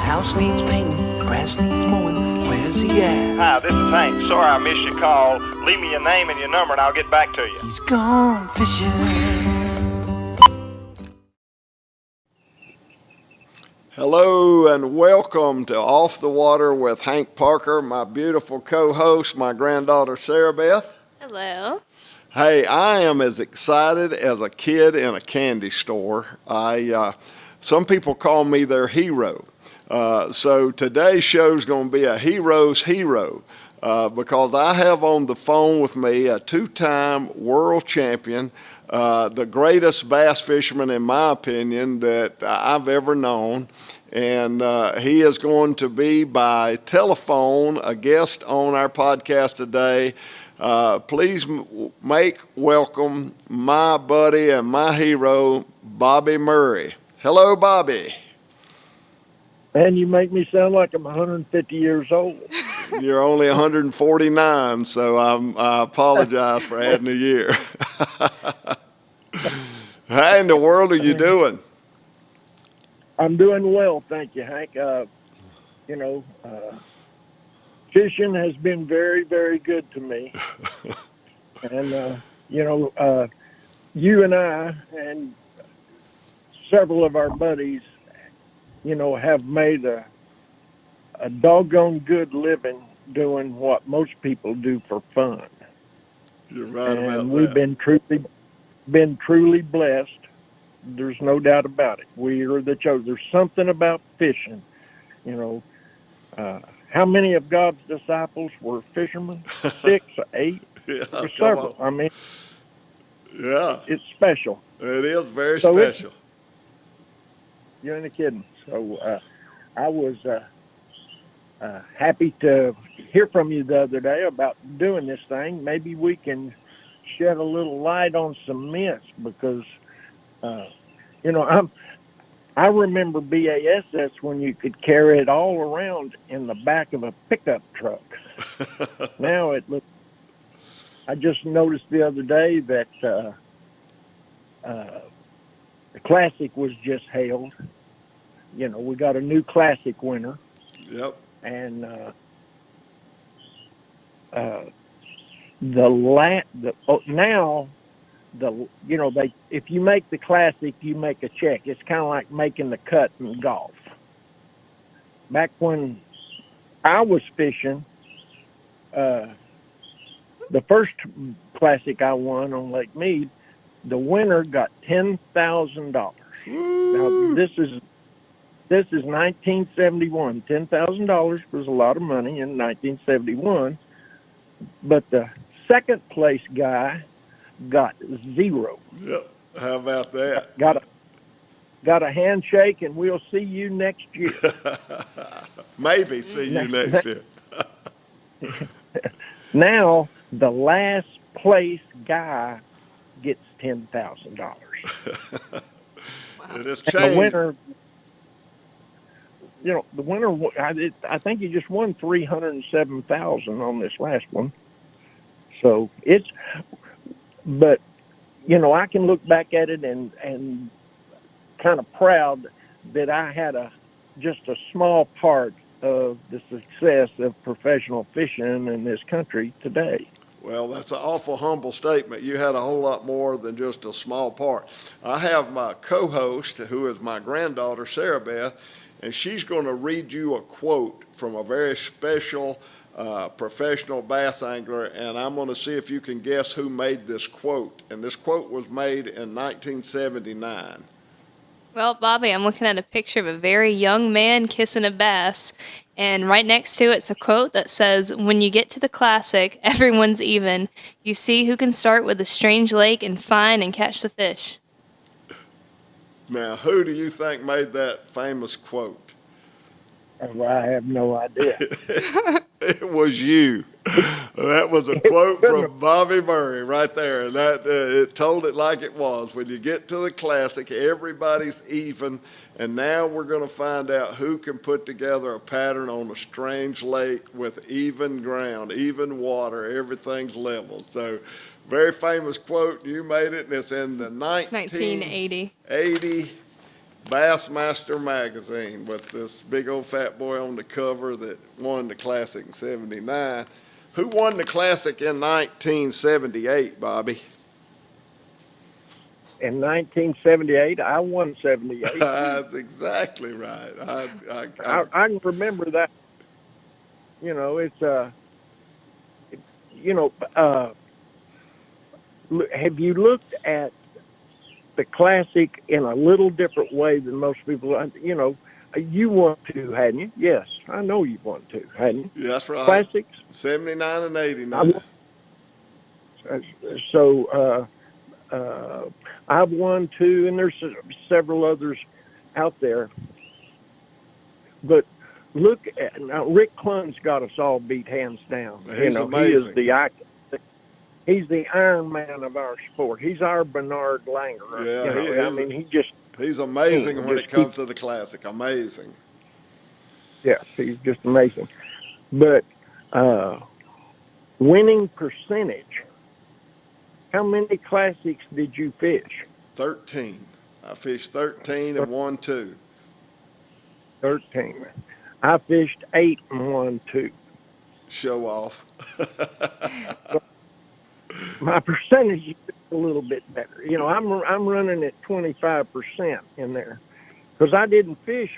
house needs painting, grass needs mowing, where's he at? Hi, this is Hank. Sorry I missed your call. Leave me your name and your number and I'll get back to you. He's gone fishing. Hello and welcome to Off the Water with Hank Parker, my beautiful co-host, my granddaughter SaraBeth. Hello. Hey, I am as excited as a kid in a candy store. Some people call me their hero. So today's show is going to be a hero's hero because I have on the phone with me a two-time world champion, the greatest bass fisherman, in my opinion, that I've ever known. And he is going to be by telephone a guest on our podcast today. Please make welcome my buddy and my hero, Bobby Murray. Hello, Bobby. Man, you make me sound like I'm 150 years old. You're only 149, so I apologize for adding a year. How in the world are you doing? I'm doing well, thank you, Hank. Fishing has been very, very good to me. And, you and I and several of our buddies, have made a doggone good living doing what most people do for fun. You're right about that. And we've been truly blessed. There's no doubt about it. We are the chosen. There's something about fishing, how many of God's disciples were fishermen? 6 or 8? Yeah, or several. I mean, yeah, it's special. It is very special. You ain't kidding. So I was happy to hear from you the other day about doing this thing. Maybe we can shed a little light on some myths because, I remember BASS when you could carry it all around in the back of a pickup truck. Now it looks. I just noticed the other day that the Classic was just held. We got a new Classic winner. Yep. And if you make the Classic, you make a check. It's kind of like making the cut in golf. Back when I was fishing, the first Classic I won on Lake Mead, the winner got $10,000. Now this is 1971. $10,000 was a lot of money in 1971, but the second place guy got $0. Yep. How about that? Got a handshake, and we'll see you next year. Maybe see you next year. Now the last place guy gets $10,000. It has and changed. The winner, I think he just won $307,000 on this last one. So but I can look back at it and kind of proud that I had just a small part of the success of professional fishing in this country today. Well, that's an awful humble statement. You had a whole lot more than just a small part. I have my co-host, who is my granddaughter, SaraBeth, and she's going to read you a quote from a very special professional bass angler, and I'm going to see if you can guess who made this quote. And this quote was made in 1979. Well, Bobby, I'm looking at a picture of a very young man kissing a bass, and right next to it's a quote that says, "When you get to the Classic, everyone's even. You see who can start with a strange lake and find and catch the fish." Now, who do you think made that famous quote? Well, I have no idea. It was you. That was a quote from Bobby Murray right there, and that it told it like it was. When you get to the Classic, everybody's even, and now we're going to find out who can put together a pattern on a strange lake with even ground, even water, everything's level. So, very famous quote. You made it, and it's in the 1980. Bassmaster magazine with this big old fat boy on the cover that won the Classic in '79. Who won the Classic in 1978, Bobby? In 1978, I won 78. That's exactly right. I can remember that. You know, it's have you looked at the Classic in a little different way than most people? You know, you won two, hadn't you? Yes, I know you won two, hadn't you? Yeah, that's right. Classics. 79 and 89. So I've won two, and there's several others out there. But look at now, Rick Clunn's got us all beat hands down. He's amazing. He is the icon. He's the Iron Man of our sport. He's our Bernard Langer. Yeah, he's amazing when it comes to the Classic. Amazing. Yes, he's just amazing. But winning percentage, how many Classics did you fish? 13. I fished 13 and won 2. 13. I fished 8 and won 2. Show off. My percentage is a little bit better. You know, I'm running at 25% in there because I didn't fish,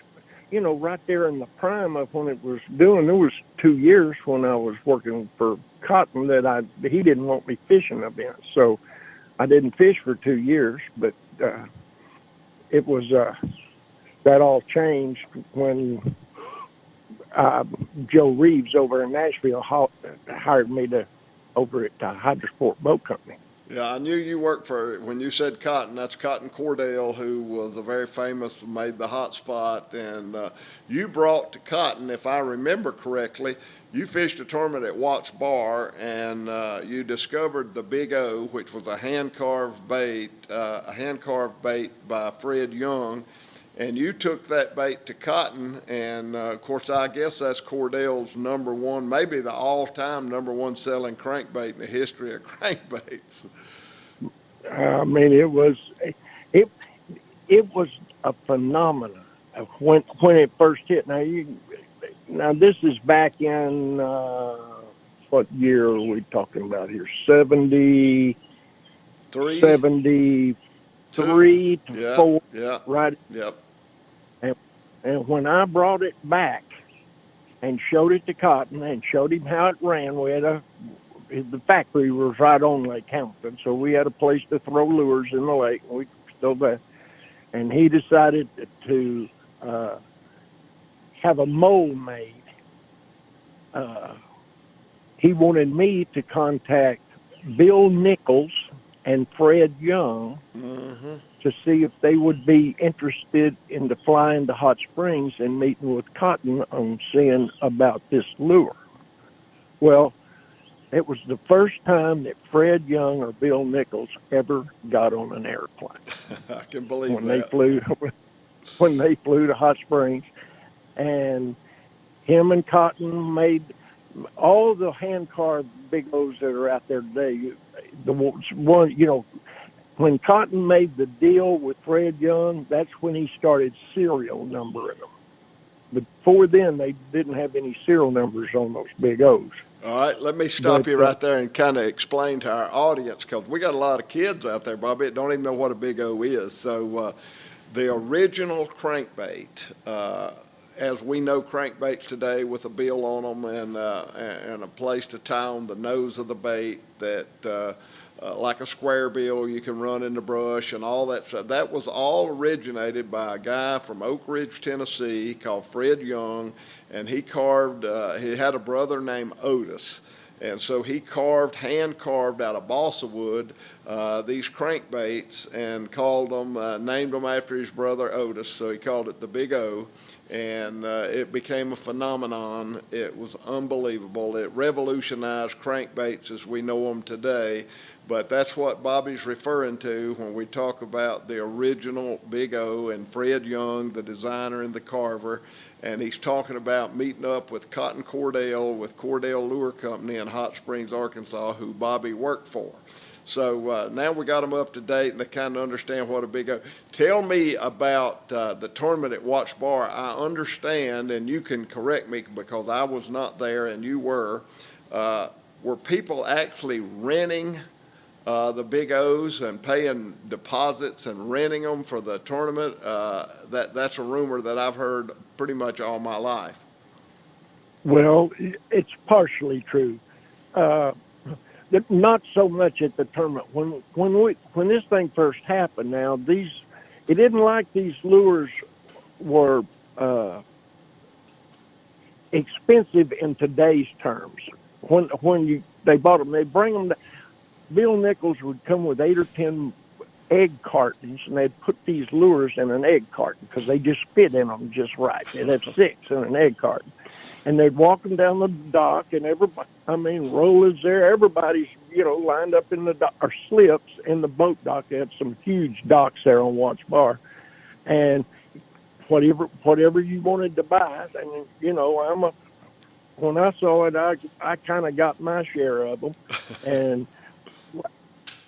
you know, right there in the prime of when it was doing. There was 2 years when I was working for Cotton that he didn't want me fishing events, so I didn't fish for 2 years. But it was that all changed when Joe Reeves over in Nashville hired me over at Hydrosport Boat Company. Yeah, I knew you worked for, when you said Cotton, that's Cotton Cordell, who was a very famous, made the hot spot. And you brought to Cotton, if I remember correctly, you fished a tournament at Watts Bar, and you discovered the Big O, which was a hand-carved bait by Fred Young. And you took that bait to Cotton, and of course, I guess that's Cordell's number one, maybe the all-time number one selling crankbait in the history of crankbaits. I mean, it was a phenomenon when it first hit. Now this is back in what year are we talking about here? 73 to 4, right? Yep. And when I brought it back and showed it to Cotton and showed him how it ran, the factory was right on Lake Hamilton, so we had a place to throw lures in the lake. And we still there, and he decided to have a mold made. He wanted me to contact Bill Nichols and Fred Young to see if they would be interested in flying to Hot Springs and meeting with Cotton on seeing about this lure. Well, it was the first time that Fred Young or Bill Nichols ever got on an airplane. I can believe when that. When they flew to Hot Springs, and him and Cotton made all the hand-carved Big O's that are out there today. The one, you know, when Cotton made the deal with Fred Young, that's when he started serial numbering them. Before then, they didn't have any serial numbers on those Big O's. All right, let me stop you right there and kind of explain to our audience, because we got a lot of kids out there, Bobby, that don't even know what a Big O is. So the original crankbait, as we know crankbaits today, with a bill on them and a place to tie on the nose of the bait that like a square bill you can run in the brush and all that stuff. That was all originated by a guy from Oak Ridge, Tennessee called Fred Young, and he carved, he had a brother named Otis. And so he hand carved out of balsa wood these crankbaits and called them, named them after his brother Otis. So he called it the Big O, and it became a phenomenon. It was unbelievable. It revolutionized crankbaits as we know them today. But that's what Bobby's referring to when we talk about the original Big O and Fred Young, the designer and the carver. And he's talking about meeting up with Cotton Cordell with Cordell Lure Company in Hot Springs, Arkansas, who Bobby worked for. So now we got them up to date and they kind of understand what a big O. Tell me about the tournament at Watts Bar. I understand, and you can correct me because I was not there and you were. Were people actually renting the big O's and paying deposits and renting them for the tournament? That's a rumor that I've heard pretty much all my life. Well, it's partially true. Not so much at the tournament. When this thing first happened, now it didn't like these lures were expensive in today's terms. When they bought them, they bring them. Bill Nichols would come with 8 or 10 egg cartons, and they'd put these lures in an egg carton because they just fit in them just right. They'd have 6 in an egg carton. And they'd walk them down the dock, and rollers there. Everybody's, lined up in the dock, or slips in the boat dock. They had some huge docks there on Watts Bar. And whatever you wanted to buy, and, when I saw it, I kind of got my share of them and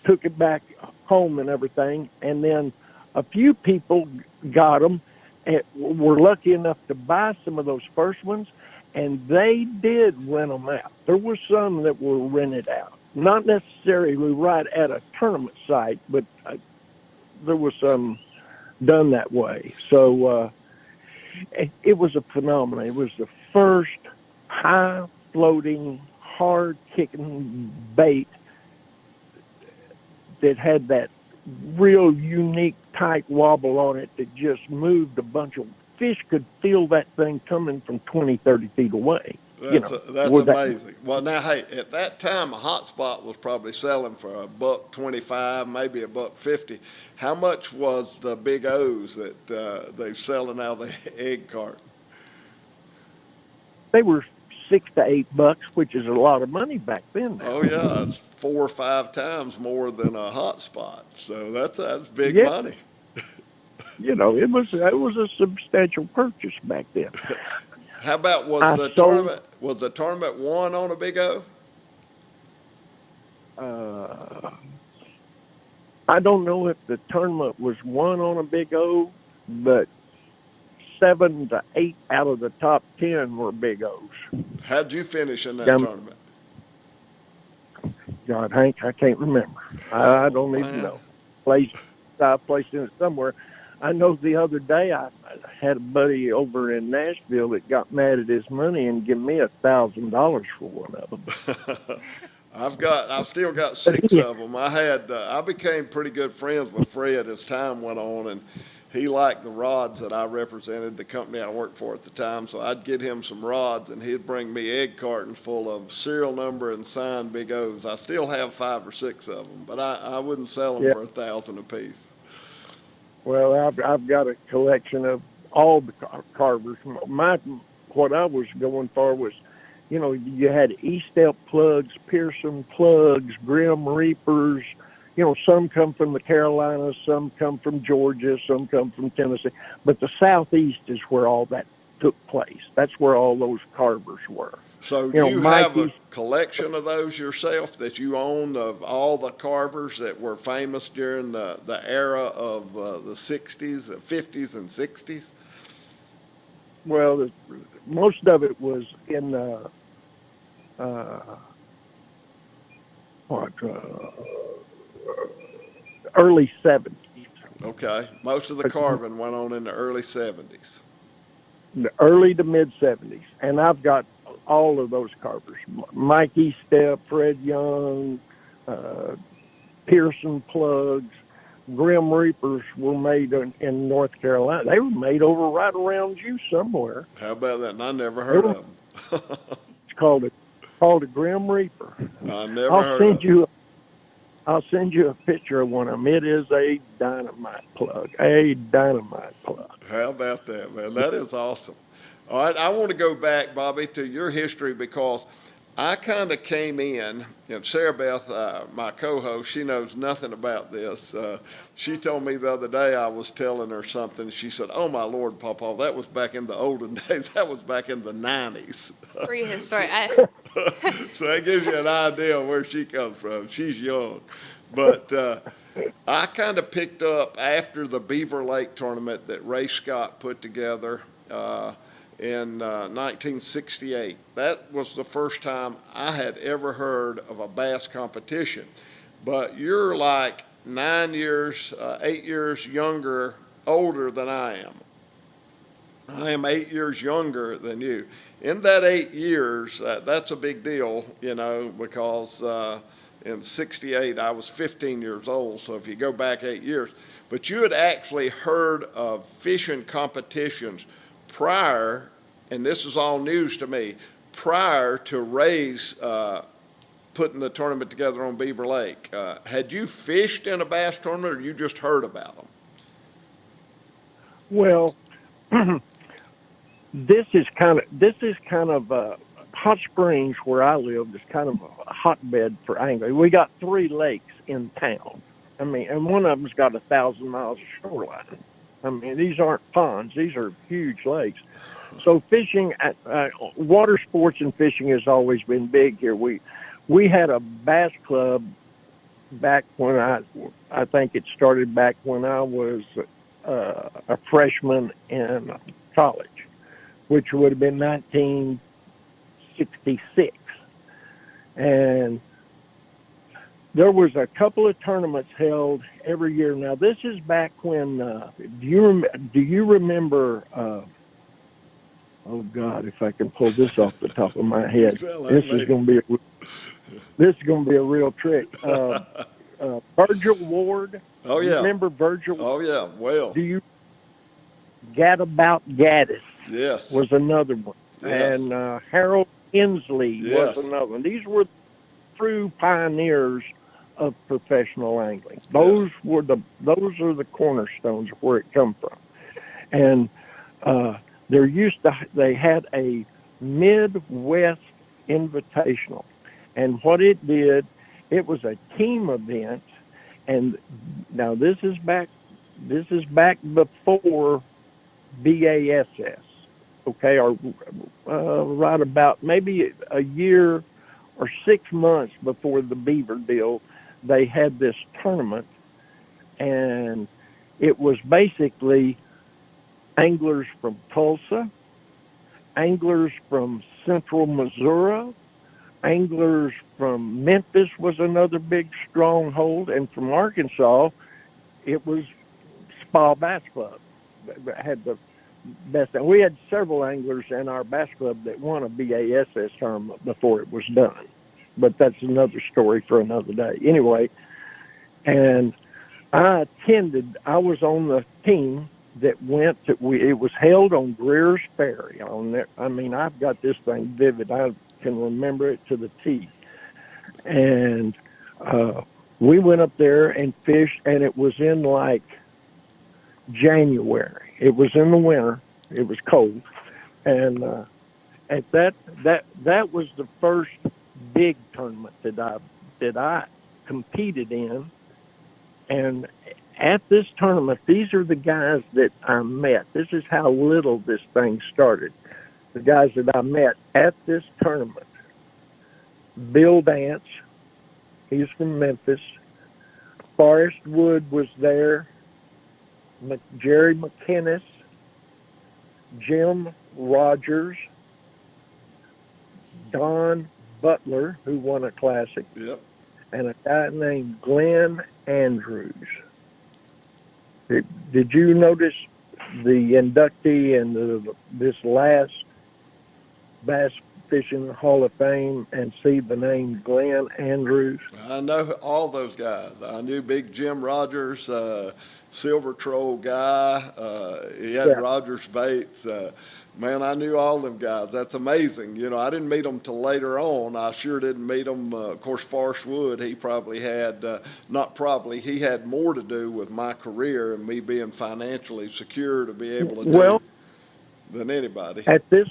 took it back home and everything. And then a few people got them and were lucky enough to buy some of those first ones. And they did rent them out. There were some that were rented out, not necessarily right at a tournament site, but there was some done that way. So it was a phenomenon. It was the first high-floating, hard-kicking bait that had that real unique tight wobble on it that just moved a bunch of fish. Could feel that thing coming from 20, 30 feet away. That's amazing. Well, now, hey, at that time, a hot spot was probably selling for $1.25, maybe $1.50. How much was the big O's that they're selling out of the egg carton? They were $6 to $8, which is a lot of money back then. Now. Oh yeah, it's 4 or 5 times more than a hot spot. So that's big money. It was a substantial purchase back then. How about was the tournament won on a big O? I don't know if the tournament was won on a big O, but 7 to 8 out of the top 10 were big O's. How'd you finish in that tournament? God, Hank, I can't remember. I don't even know. I placed in it somewhere. I know the other day I had a buddy over in Nashville that got mad at his money and gave me $1,000 for one of them. I've still got 6 of them. I became pretty good friends with Fred as time went on, and he liked the rods that I represented, the company I worked for at the time. So I'd get him some rods, and he'd bring me egg cartons full of serial number and signed big O's. I still have 5 or 6 of them, but I wouldn't sell them for $1,000 apiece. Well, I've got a collection of all the carvers. What I was going for was, you had E-step plugs, Pearson plugs, Grim Reapers. Some come from the Carolinas, some come from Georgia, some come from Tennessee. But the Southeast is where all that took place. That's where all those carvers were. So you have a collection of those yourself that you own of all the carvers that were famous during the era of the 60s, the 50s, and 60s? Well, most of it was in early 70s. Okay. Most of the carving went on in the early 70s. The early to mid 70s. And I've got all of those carvers. Mike E-step, Fred Young, Pearson plugs, Grim Reapers were made in North Carolina. They were made over right around you somewhere. How about that? And I never heard of them. It's called a Grim Reaper. I never heard of them. I'll send you a picture of one of them. It is a dynamite plug. A dynamite plug. How about that, man? That is awesome. All right, I want to go back, Bobby, to your history because I kind of came in, and SaraBeth, my co-host, she knows nothing about this. She told me the other day I was telling her something. She said, "Oh, my Lord, Papa, that was back in the olden days. That was back in the 90s. Prehistoric. So that gives you an idea of where she comes from. She's young. But I kind of picked up after the Beaver Lake tournament that Ray Scott put together in 1968. That was the first time I had ever heard of a bass competition. But you're like 9 years, 8 years older than I am. I am 8 years younger than you. In that 8 years, that's a big deal, you know, because in 68 I was 15 years old, so if you go back 8 years. But you had actually heard of fishing competitions prior, and this is all news to me, prior to Ray's putting the tournament together on Beaver Lake. Had you fished in a bass tournament, or you just heard about them? Well, this is kind of Hot Springs, where I live, is kind of a hotbed for angling. We got 3 lakes in town. I mean, and one of them's got 1,000 miles of shoreline. I mean, these aren't ponds; these are huge lakes. So fishing, water sports and fishing has always been big here. We had a bass club back when I think it started back when I was a freshman in college, which would have been 1966. And there was a couple of tournaments held every year. Now, this is back when, do you remember, oh God, if I can pull this off the top of my head, this is going to be a real trick. Virgil Ward. Oh, yeah. Remember Virgil? Oh, yeah. Well. Do you? Gadabout Gaddis. Yes. Was another one. Yes. And Harold Inslee Yes. was another one. These were true pioneers of professional angling. Those are the cornerstones of where it come from. And they had a Midwest Invitational. And what it did, it was a team event. And now this is back before BASS, okay, or right about maybe a year or 6 months before the Beaver deal, they had this tournament, and it was basically anglers from Tulsa, anglers from central Missouri, anglers from Memphis was another big stronghold, and from Arkansas, it was Spa Bass Club that had the best. And we had several anglers in our bass club that won a BASS tournament before it was done, but that's another story for another day. Anyway, and I was on the team that went it was held on Greer's Ferry. I've got this thing vivid. I can remember it to the T. And we went up there and fished, and it was in like January. It was in the winter. It was cold, and at that was the first big tournament that I competed in. And at this tournament, these are the guys that I met. This is how little this thing started. The guys that I met at this tournament: Bill Dance, he's from Memphis. Forrest Wood was there. Jerry McInnes, Jim Rogers, Don Butler, who won a classic, Yep. and a guy named Glenn Andrews. Did you notice the inductee and this last Bass Fishing Hall of Fame and see the name Glenn Andrews? I know all those guys. I knew Big Jim Rogers, Silver Troll guy. He had Rogers Baits. Man, I knew all them guys. That's amazing. You know, I didn't meet them till later on. I sure didn't meet them. Of course, Forrest Wood, he probably had, he had more to do with my career and me being financially secure to be able to do than anybody. At this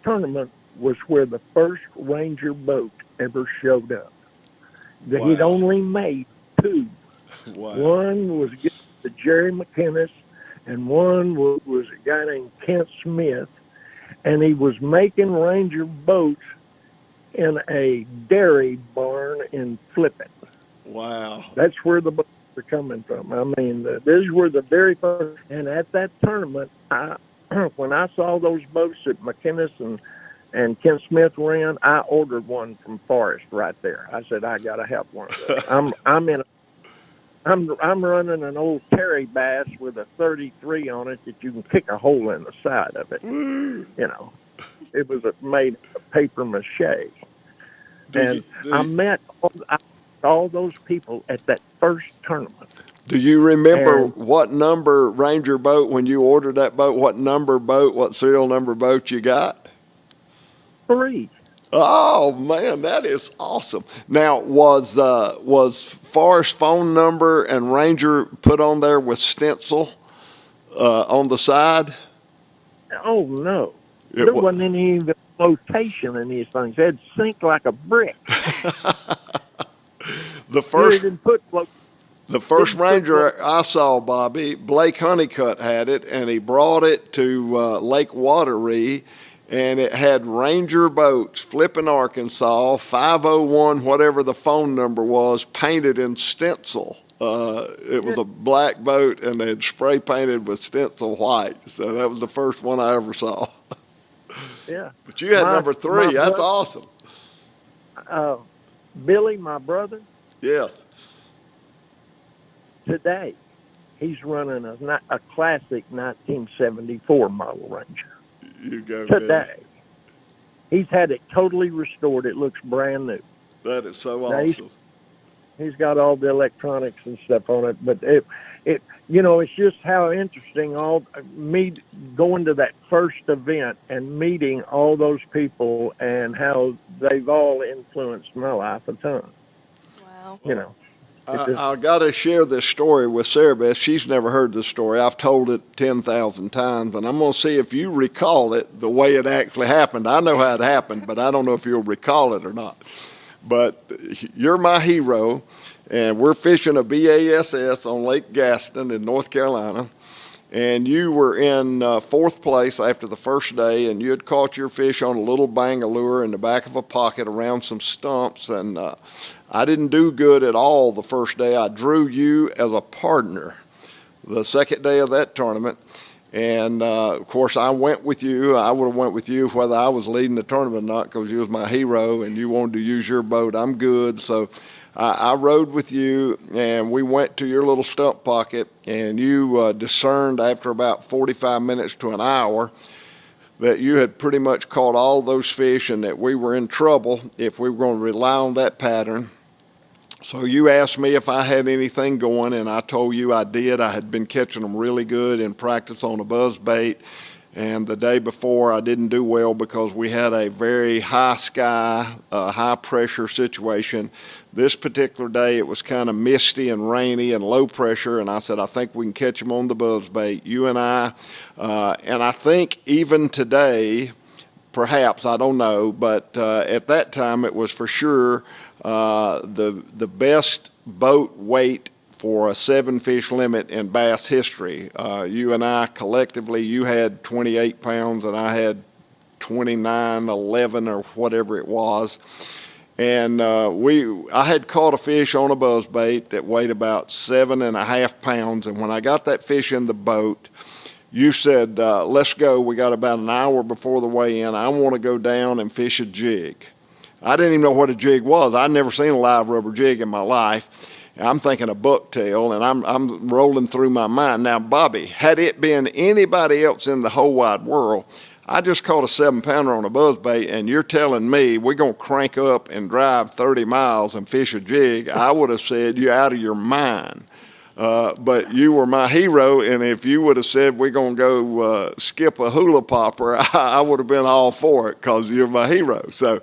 tournament was where the first Ranger boat ever showed up. He'd only made 2. Wow. One was the Jerry McInnes, and one was a guy named Kent Smith, and he was making Ranger boats in a dairy barn in Flippin. Wow. That's where the boats are coming from. I mean, these were the very first. And at that tournament, when I saw those boats that McInnes and Ken Smith were in, I ordered one from Forrest right there. I said, I got to have one of those. I'm running an old Terry bass with a 33 on it that you can pick a hole in the side of it. You know, it was made of paper mache. I met all those people at that first tournament. Do you remember what number Ranger boat, when you ordered that boat, what number boat, what serial number boat you got? 3. Oh man, that is awesome. Now, was Forrest's phone number and Ranger put on there with stencil on the side? Oh no, there wasn't any even flotation in these things. They'd sink like a brick. The first Ranger I saw, Bobby, Blake Honeycutt had it, and he brought it to Lake Wateree, and it had Ranger boats, Flippin, Arkansas, 501, whatever the phone number was, painted in stencil. It was a black boat, and they had spray painted with stencil white. So that was the first one I ever saw. Yeah. But you had number 3. That's awesome. Billy, my brother. Yes. Today, he's running a classic 1974 model Ranger. You go, today. Billy. He's had it totally restored. It looks brand new. That is so awesome. He's got all the electronics and stuff on it, but it it's just how interesting me going to that first event and meeting all those people and how they've all influenced my life a ton. Wow. You know. I got to share this story with SaraBeth. She's never heard this story. I've told it 10,000 times, and I'm going to see if you recall it the way it actually happened. I know how it happened, but I don't know if you'll recall it or not. But you're my hero, and we're fishing a BASS on Lake Gaston in North Carolina, and you were in 4th place after the first day, and you had caught your fish on a little bang lure in the back of a pocket around some stumps, and I didn't do good at all the first day. I drew you as a partner the second day of that tournament. And, of course, I went with you. I would have went with you whether I was leading the tournament or not, because you was my hero and you wanted to use your boat. I'm good. So I rode with you, and we went to your little stump pocket, and you discerned after about 45 minutes to an hour that you had pretty much caught all those fish and that we were in trouble if we were going to rely on that pattern. So you asked me if I had anything going, and I told you I did. I had been catching them really good in practice on a buzz bait, and the day before I didn't do well because we had a very high sky, high pressure situation. This particular day it was kind of misty and rainy and low pressure, and I said, I think we can catch them on the buzz bait, you and I think even today, perhaps, I don't know, but at that time it was for sure the best boat weight for a 7-fish limit in bass history. You and I collectively, you had 28 pounds and I had 29, 11 or whatever it was. And I had caught a fish on a buzzbait that weighed about 7.5 pounds. And when I got that fish in the boat, you said, let's go. We got about an hour before the weigh-in. I want to go down and fish a jig. I didn't even know what a jig was. I'd never seen a live rubber jig in my life. I'm thinking a bucktail, and I'm rolling through my mind. Now, Bobby, had it been anybody else in the whole wide world, I just caught a 7-pounder on a buzzbait, and you're telling me we're going to crank up and drive 30 miles and fish a jig, I would have said you're out of your mind. But you were my hero, and if you would have said we're going to go skip a hula popper, I would have been all for it because you're my hero. So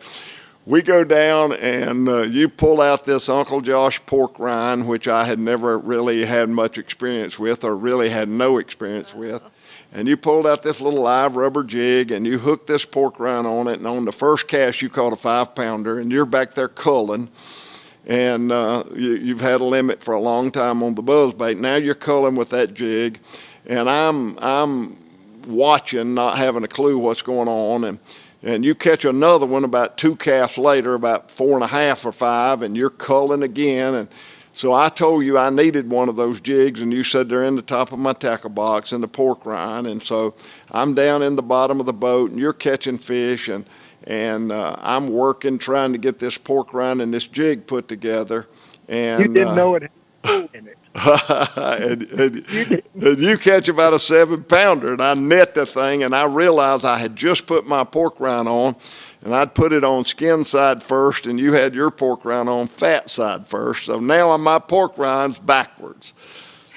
we go down, and you pull out this Uncle Josh pork rind, which I had never really had much experience with or really had no experience with. And you pulled out this little live rubber jig, and you hooked this pork rind on it, and on the first cast you caught a 5-pounder, and you're back there culling. And you've had a limit for a long time on the buzzbait. Now you're culling with that jig, and I'm watching, not having a clue what's going on. And and you catch another one about 2 casts later, about 4.5 or 5, and you're culling again. And so I told you I needed one of those jigs, and you said they're in the top of my tackle box in the pork rind. And so I'm down in the bottom of the boat, and you're catching fish, and I'm working trying to get this pork rind and this jig put together. And You didn't know it had a hole in it. and you catch about a 7-pounder, and I net the thing, and I realized I had just put my pork rind on, and I'd put it on skin side first, and you had your pork rind on fat side first. So now my pork rind's backwards.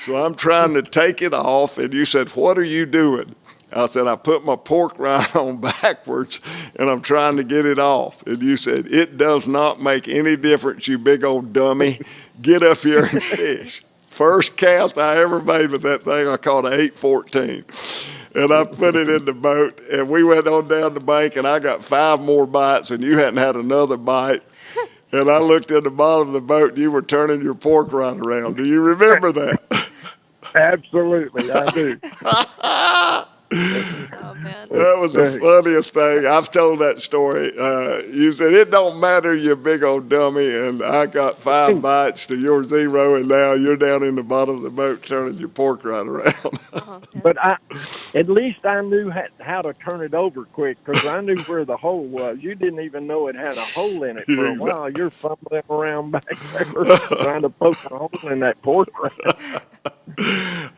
So I'm trying to take it off, and you said, "What are you doing?" I said, "I put my pork rind on backwards, and I'm trying to get it off." And you said, "It does not make any difference, you big old dummy. Get up here and fish." First cast I ever made with that thing, I caught an 814. And I put it in the boat, and we went on down the bank, and I got 5 more bites, and you hadn't had another bite. And I looked at the bottom of the boat, and you were turning your pork rind around. Do you remember that? Absolutely, I do. Oh man. That was the funniest thing. I've told that story. You said, "It don't matter, you big old dummy," and I got 5 bites to your 0, and now you're down in the bottom of the boat turning your pork right around. But at least I knew how to turn it over quick, because I knew where the hole was. You didn't even know it had a hole in it for a while. You're fumbling around back there trying to poke a hole in that pork rind.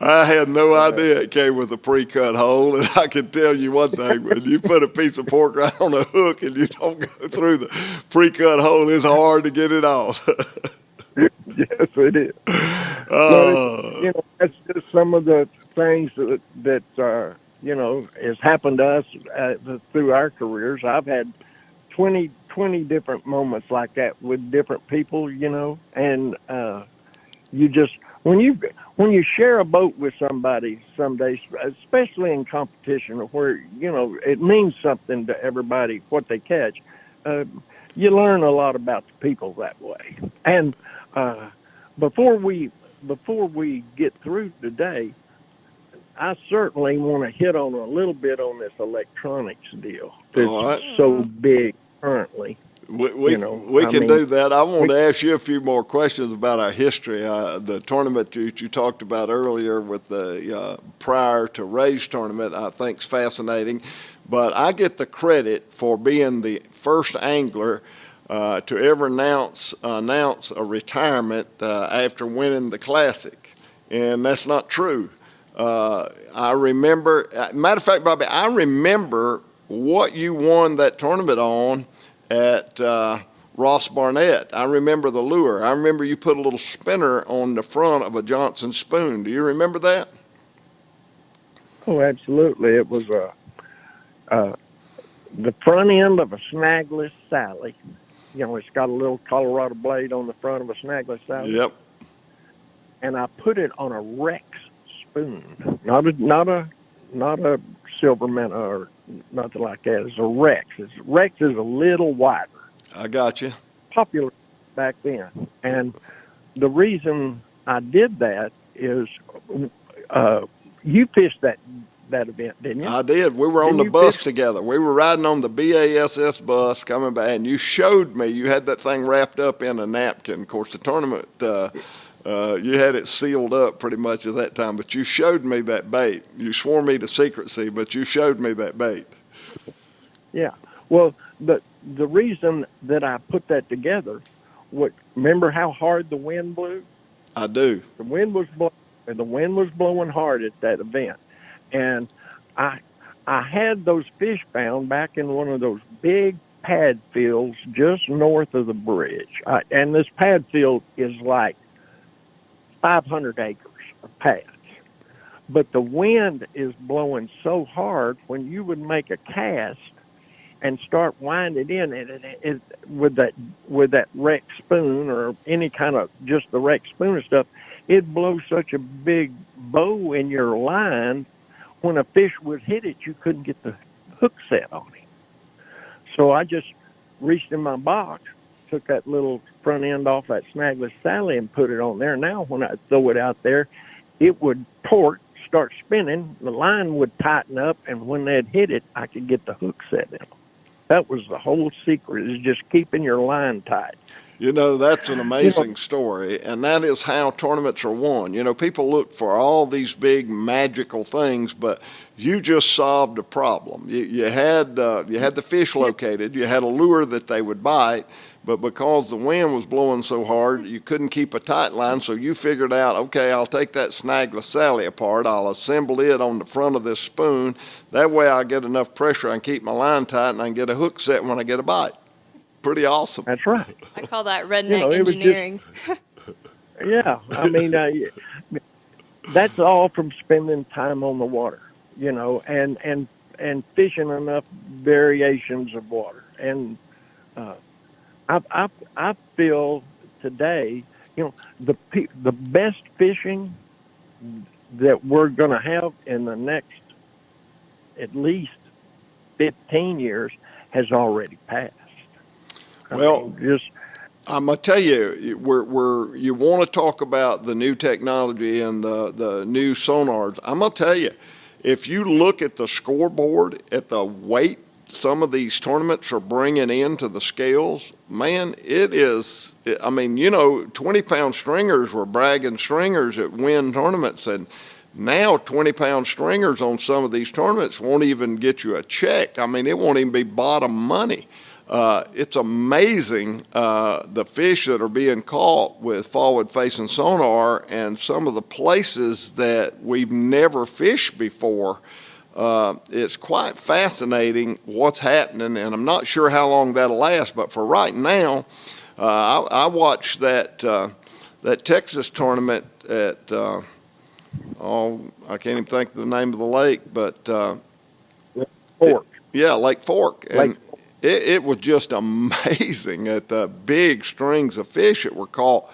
I had no idea it came with a pre-cut hole, and I can tell you one thing: when you put a piece of pork rind on a hook and you don't go through the pre-cut hole, it's hard to get it off. Yes, it is. You know, that's just some of the things that has happened to us through our careers. I've had 20 different moments like that with different people, and you just when you share a boat with somebody some days, especially in competition where it means something to everybody what they catch, you learn a lot about the people that way. And before we get through today, I certainly want to hit on a little bit on this electronics deal. It's so big currently. We can do that. I want to ask you a few more questions about our history. The tournament that you talked about earlier with the prior to Ray's tournament, I think is fascinating. But I get the credit for being the first angler to ever announce a retirement after winning the Classic, and that's not true. I remember, matter of fact, Bobby, I remember what you won that tournament on at Ross Barnett. I remember the lure. I remember you put a little spinner on the front of a Johnson spoon. Do you remember that? Oh, absolutely. It was the front end of a snagless Sally. It's got a little Colorado blade on the front of a snagless Sally. Yep. And I put it on a Rex spoon, not a silver minnow or nothing like that. It's a Rex. Rex is a little wider. I got you. Popular back then. And the reason I did that is you fished that event, didn't you? I did. We were on the bus together. We were riding on the BASS bus coming back, and you showed me. You had that thing wrapped up in a napkin. Of course, the tournament, you had it sealed up pretty much at that time, but you showed me that bait. You swore me to secrecy, but you showed me that bait. Yeah. Well, the reason that I put that together, remember how hard the wind blew? I do. The wind was blowing hard at that event. And I had those fish found back in one of those big pad fields just north of the bridge. And this pad field is like 500 acres of pads. But the wind is blowing so hard when you would make a cast and start winding in it with that Rex spoon or any kind of just the Rex spoon and stuff, it blows such a big bow in your line. When a fish would hit it, you couldn't get the hook set on it. So I just reached in my box, took that little front end off that snagless Sally and put it on there. Now when I throw it out there, it would torque, start spinning, the line would tighten up, and when they'd hit it, I could get the hook set in. That was the whole secret, is just keeping your line tight. You know, that's an amazing story, and that is how tournaments are won. You know, people look for all these big magical things, but you just solved a problem. You had the fish located, you had a lure that they would bite, but because the wind was blowing so hard, you couldn't keep a tight line, so you figured out, okay, I'll take that snagless Sally apart, I'll assemble it on the front of this spoon, that way I'll get enough pressure, I can keep my line tight, and I can get a hook set when I get a bite. Pretty awesome. That's right. I call that redneck it was engineering. Yeah, I mean, that's all from spending time on the water, you know, and fishing enough variations of water. And I feel today, you know, the best fishing that we're going to have in the next at least 15 years has already passed. Well, I'm gonna tell you, you want to talk about the new technology and the new sonars. I'm gonna tell you, if you look at the scoreboard, at the weight some of these tournaments are bringing into the scales, man, it is. I mean, you know, 20-pound stringers were bragging stringers at win tournaments, and now 20-pound stringers on some of these tournaments won't even get you a check. I mean, it won't even be bottom money. It's amazing the fish that are being caught with forward-facing sonar, and some of the places that we've never fished before. It's quite fascinating what's happening, and I'm not sure how long that'll last. But for right now, I watched that Texas tournament at I can't even think of the name of the lake, but Fork. Lake Fork, and Lake. It was just amazing at the big strings of fish that were caught.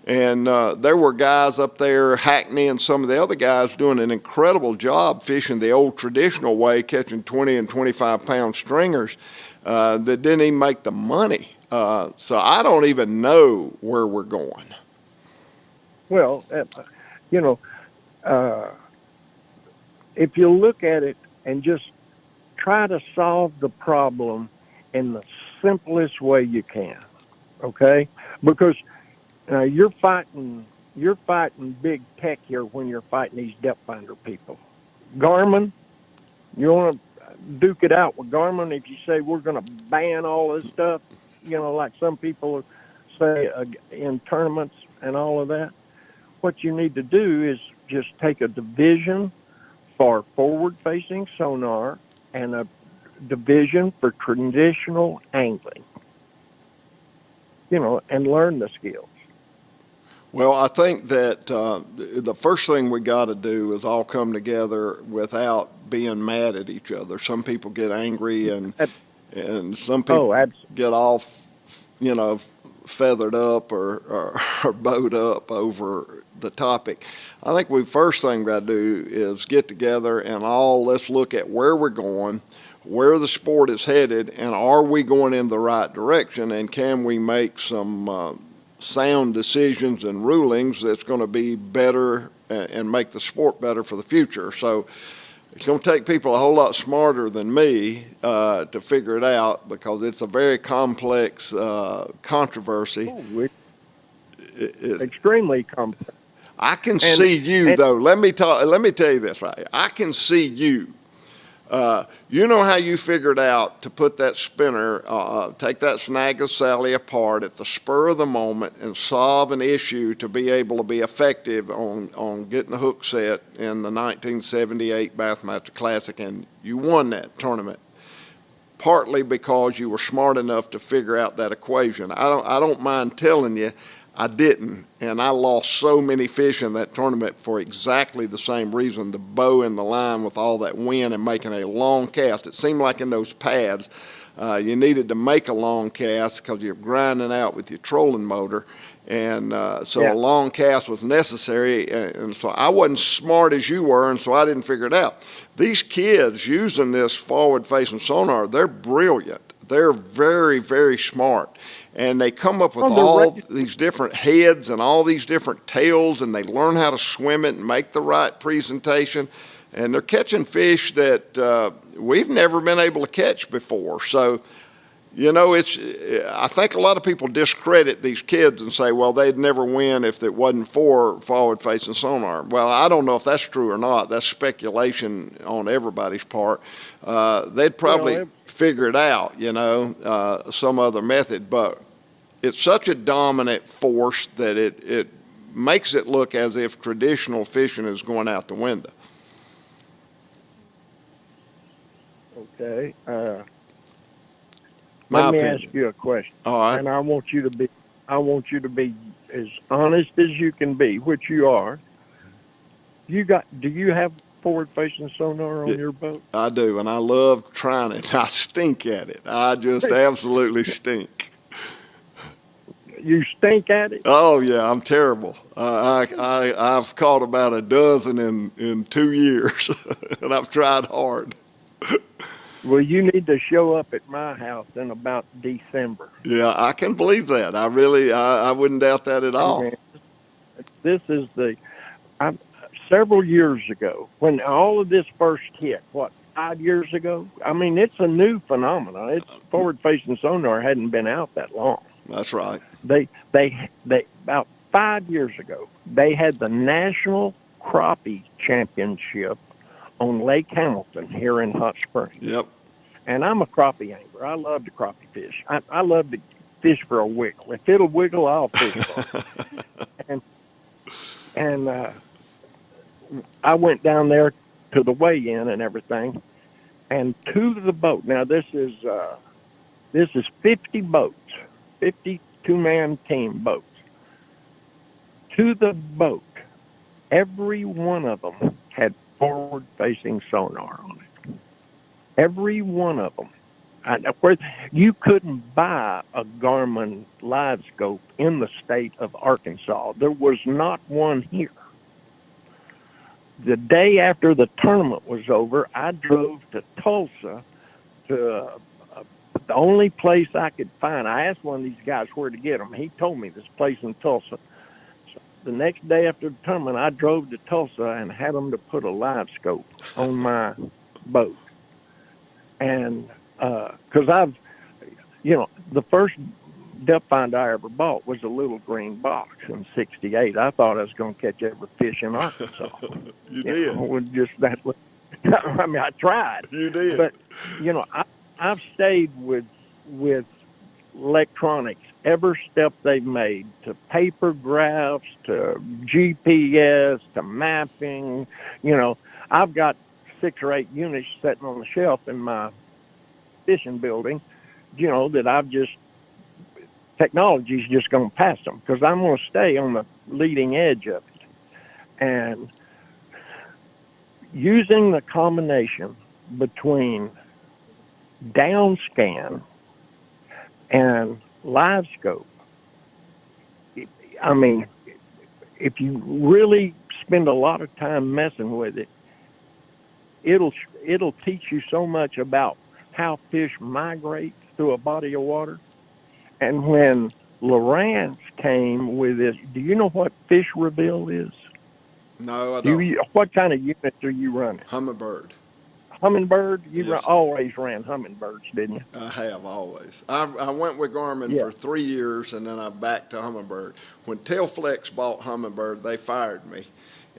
And there were guys up there, Hackney and some of the other guys, doing an incredible job fishing the old traditional way, catching 20 and 25-pound stringers that didn't even make the money. So I don't even know where we're going. Well, you know, if you look at it and just try to solve the problem in the simplest way you can, okay? Because you're fighting big tech here when you're fighting these depth finder people. Garmin, you want to duke it out with Garmin if you say we're going to ban all this stuff, you know, like some people say in tournaments and all of that. What you need to do is just take a division for forward-facing sonar and a division for traditional angling, you know, and learn the skills. Well, I think that the first thing we got to do is all come together without being mad at each other. Some people get angry, and some people get all, you know, feathered up or bowed up over the topic. I think first thing we got to do is get together and let's look at where we're going, where the sport is headed, and are we going in the right direction, and can we make some sound decisions and rulings that's going to be better and make the sport better for the future. So it's going to take people a whole lot smarter than me to figure it out, because it's a very complex controversy. Extremely complex. I can see you, though. Let me tell you this right here. I can see you. You know how you figured out to put that spinner, take that snag of Sally apart at the spur of the moment and solve an issue to be able to be effective on getting the hook set in the 1978 Bassmaster Classic, and you won that tournament. Partly because you were smart enough to figure out that equation. I don't mind telling you, I didn't, and I lost so many fish in that tournament for exactly the same reason, the bow in the line with all that wind and making a long cast. It seemed like in those pads you needed to make a long cast because you're grinding out with your trolling motor, and so a long cast was necessary, and so I wasn't smart as you were, and so I didn't figure it out. These kids using this forward-facing sonar, they're brilliant. They're very, very smart. And they come up with all these different heads and all these different tails, and they learn how to swim it and make the right presentation. and they're catching fish that we've never been able to catch before. So, you know, I think a lot of people discredit these kids and say, well, they'd never win if it wasn't for forward-facing sonar. Well, I don't know if that's true or not. That's speculation on everybody's part. They'd probably figure it out, you know, some other method. But it's such a dominant force that it makes it look as if traditional fishing is going out the window. Okay. Let me ask you a question. All right. And I want you to be as honest as you can be, which you are. Do you have forward-facing sonar on your boat? I do, and I love trying it. I stink at it. I just absolutely stink. You stink at it? Oh yeah, I'm terrible. I've caught about a dozen in 2 years, and I've tried hard. Well, you need to show up at my house in about December. Yeah, I can believe that. I wouldn't doubt that at all. This is several years ago when all of this first hit. What, 5 years ago? I mean, it's a new phenomenon. It's forward-facing sonar hadn't been out that long. That's right. They about 5 years ago, they had the National Crappie Championship on Lake Hamilton here in Hot Springs. Yep. And I'm a crappie angler. I love to crappie fish. I love to fish for a wiggle. If it'll wiggle, I'll fish for it. and I went down there to the weigh-in and everything, and to the boat. Now this is 50 boats, 50 two-man team boats. To the boat, every one of them had forward-facing sonar on it. Every one of them. Of course, you couldn't buy a Garmin live scope in the state of Arkansas. There was not one here. The day after the tournament was over, I drove to Tulsa to the only place I could find. I asked one of these guys where to get them. He told me this place in Tulsa. The next day after the tournament, I drove to Tulsa and had them to put a live scope on my boat. And because the first depth finder I ever bought was a little green box in '68. I thought I was going to catch every fish in Arkansas. You did. I mean, I tried. You did. But, I've stayed with electronics every step they've made, to paper graphs, to GPS, to mapping. I've got 6 or 8 units sitting on the shelf in my fishing building, that technology's just going to pass them, because I'm going to stay on the leading edge of it. And using the combination between down scan and live scope, I mean, if you really spend a lot of time messing with it, it'll teach you so much about how fish migrate through a body of water. And when Lowrance came with this, do you know what fish reveal is? No, I don't. What kind of units are you running? Humminbird. Humminbird? You Yes. Always ran Humminbirds, didn't you? I have always. I went with Garmin for 3 years, and then I back to Humminbird. When Tailflex bought Humminbird, they fired me,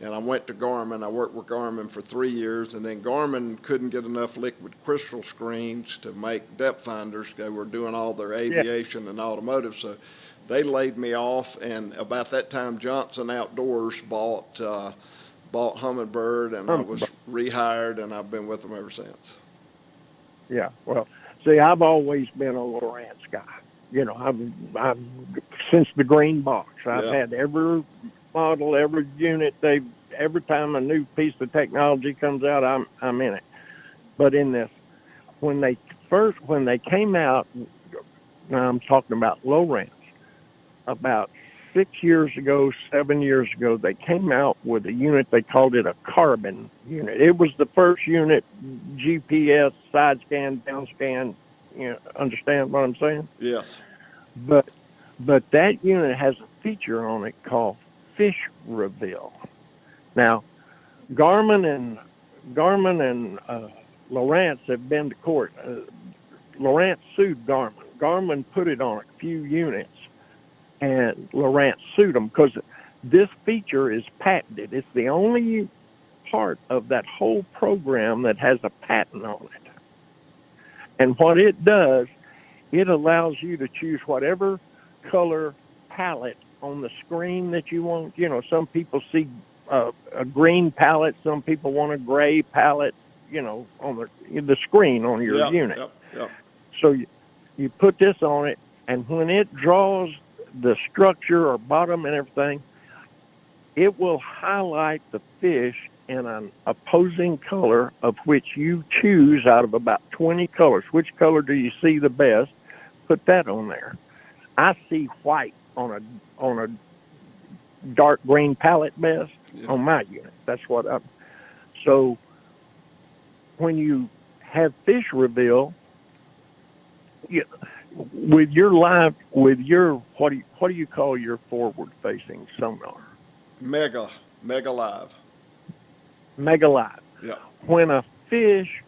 and I went to Garmin. I worked with Garmin for 3 years, and then Garmin couldn't get enough liquid crystal screens to make depth finders. They were doing all their aviation and automotive, so they laid me off. And about that time, Johnson Outdoors bought Humminbird, and I was rehired, and I've been with them ever since. Yeah, well, see, I've always been a Lowrance guy. I've since the green box. I've had every model, every unit. Every time a new piece of technology comes out, I'm in it. But in this, when they came out, now I'm talking about Lowrance, about 6 years ago, 7 years ago, they came out with a unit. They called it a Carbon unit. It was the first unit, GPS, side scan, down scan. Understand what I'm saying? Yes. But that unit has a feature on it called fish reveal. Now, Garmin and Garmin and Lowrance have been to court. Lowrance sued Garmin. Garmin put it on a few units, and Lowrance sued them because this feature is patented. It's the only part of that whole program that has a patent on it. And what it does, it allows you to choose whatever color palette on the screen that you want. You know, some people see a green palette, some people want a gray palette, you know, on the screen on your unit. Yep. So you put this on it, and when it draws the structure or bottom and everything, it will highlight the fish in an opposing color of which you choose out of about 20 colors. Which color do you see the best? Put that on there. I see white on a dark green palette best on my unit. That's what I'm. So when you have fish reveal, with your what do you call your forward facing sonar? Mega Live. Mega Live. Yeah. When a fish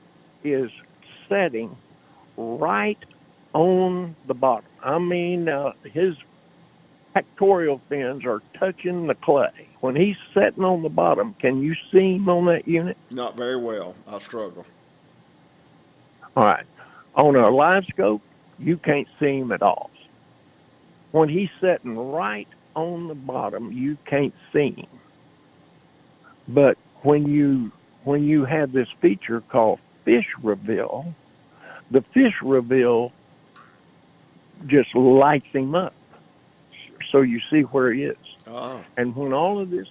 is setting right on the bottom, I mean, his pectoral fins are touching the clay. When he's setting on the bottom, can you see him on that unit? Not very well. I struggle. All right. On a live scope, you can't see him at all. When he's setting right on the bottom, you can't see him. But when you have this feature called fish reveal, the fish reveal just lights him up, so you see where he is. Oh. And when all of this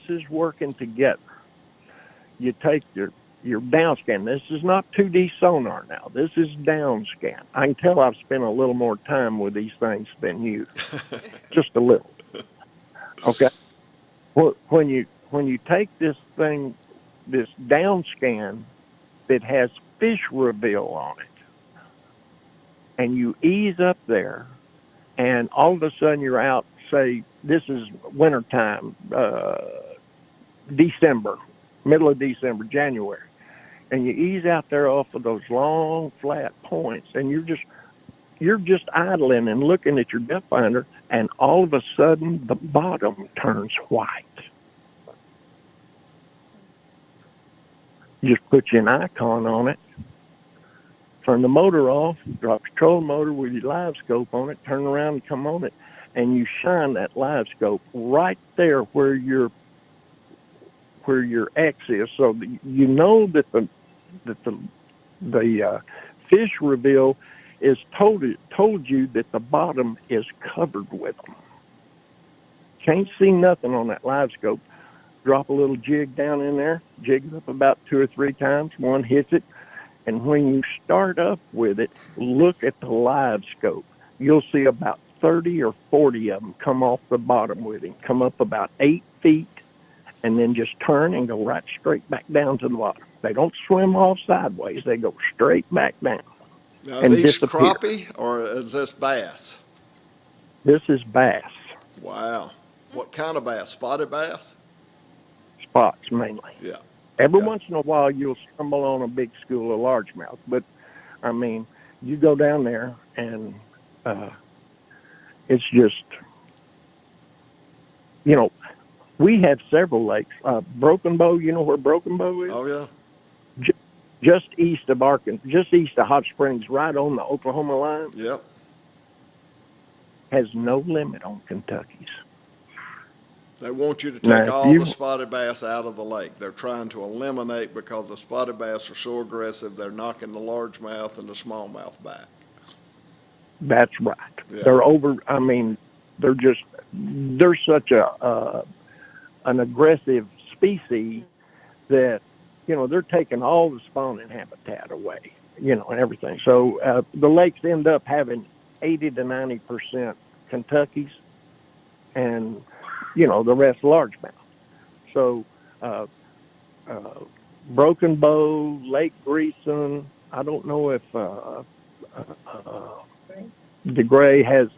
is working together, you take your down scan. This is not 2D sonar now. This is down scan. I can tell I've spent a little more time with these things than you, just a little. Okay. Well, when you take this thing, this down scan that has fish reveal on it, and you ease up there, and all of a sudden you're out, say, this is wintertime, December, middle of December, January, and you ease out there off of those long, flat points, and you're just idling and looking at your depth finder, and all of a sudden the bottom turns white. Just put your icon on it, turn the motor off, drop control motor with your live scope on it, turn around and come on it, and you shine that live scope right there where your X is, so that you know that the fish reveal is told you that the bottom is covered with them. Can't see nothing on that live scope. Drop a little jig down in there, jig it up about 2 or 3 times, one hits it, and when you start up with it, look at the live scope. You'll see about 30 or 40 of them come off the bottom with him, come up about 8 feet, and then just turn and go right straight back down to the bottom. They don't swim off sideways. They go straight back down. Now, and are these disappear. crappie or is this bass? This is bass. Wow. What kind of bass? Spotted bass? Spots mainly. Yeah. Every Okay. once in a while you'll stumble on a big school of largemouth, but I mean, you go down there and it's just, you know, we have several lakes. Broken Bow, you know where Broken Bow is? Oh, yeah. Just east of just east of Hot Springs, right on the Oklahoma line. Yep. Has no limit on Kentucky's. They want you to take Now, all the spotted bass out of the lake. They're trying to eliminate because the spotted bass are so aggressive, they're knocking the largemouth and the smallmouth back. That's right. Yeah. They're such an aggressive species that, you know, they're taking all the spawning habitat away, you know, and everything. So the lakes end up having 80 to 90% Kentucky's and, you know, the rest largemouth. So Broken Bow, Lake Greason, I don't know if DeGray has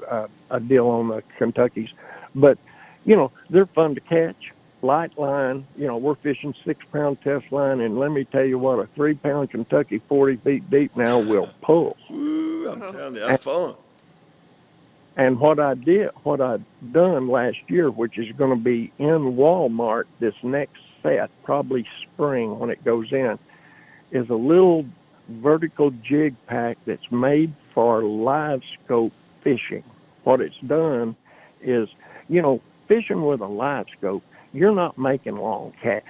a deal on the Kentuckys, but, you know, they're fun to catch. light line. You know, we're fishing 6-pound test line, and let me tell you what, a 3-pound Kentucky 40 feet deep now will pull. Ooh, I'm telling you, that's fun. And what I've done last year, which is going to be in Walmart this next set, probably spring when it goes in, is a little vertical jig pack that's made for live scope fishing. What it's done is, you know, fishing with a live scope, you're not making long casts.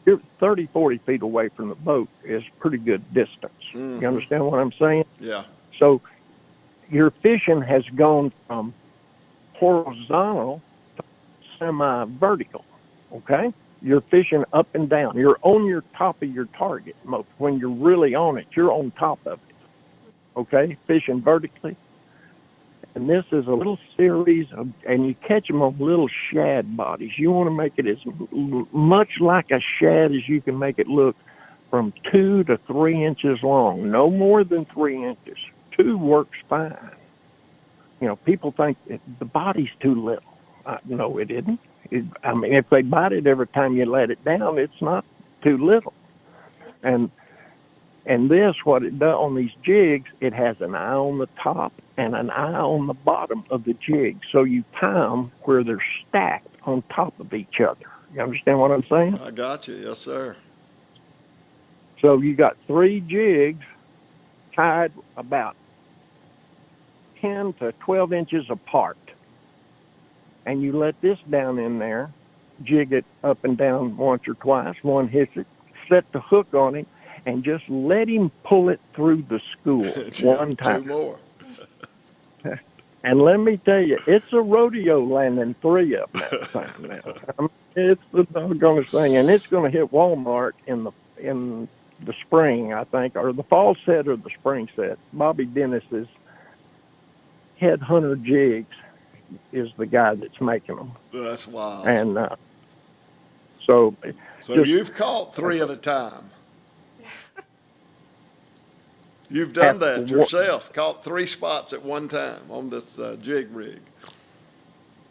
You're 30, 40 feet away from the boat is pretty good distance. Mm-hmm. You understand what I'm saying? Yeah. So your fishing has gone from horizontal to semi-vertical, okay? You're fishing up and down. You're on your top of your target. When you're really on it, you're on top of it, okay? Fishing vertically. And this is a little series of, and you catch them on little shad bodies. You want to make it as much like a shad as you can make it look, from 2 to 3 inches long, no more than 3 inches. 2 works fine. You know, people think the body's too little. No, it isn't. I mean, if they bite it every time you let it down, it's not too little. And this, what it does on these jigs, it has an eye on the top and an eye on the bottom of the jig. So you time where they're stacked on top of each other. You understand what I'm saying? I got you. Yes, sir. So you got 3 jigs tied about 10 to 12 inches apart. And you let this down in there, jig it up and down once or twice, one hits it, set the hook on it, and just let him pull it through the school one time. 2 more. And let me tell you, it's a rodeo landing 3 of them at a time now. I mean, it's the doggonest thing, and it's going to hit Walmart in the spring, I think, or the fall set or the spring set. Bobby Dennis's Headhunter Jigs is the guy that's making them. That's wild. And so you've caught 3 at a time. You've done that yourself, caught 3 spots at one time on this jig rig.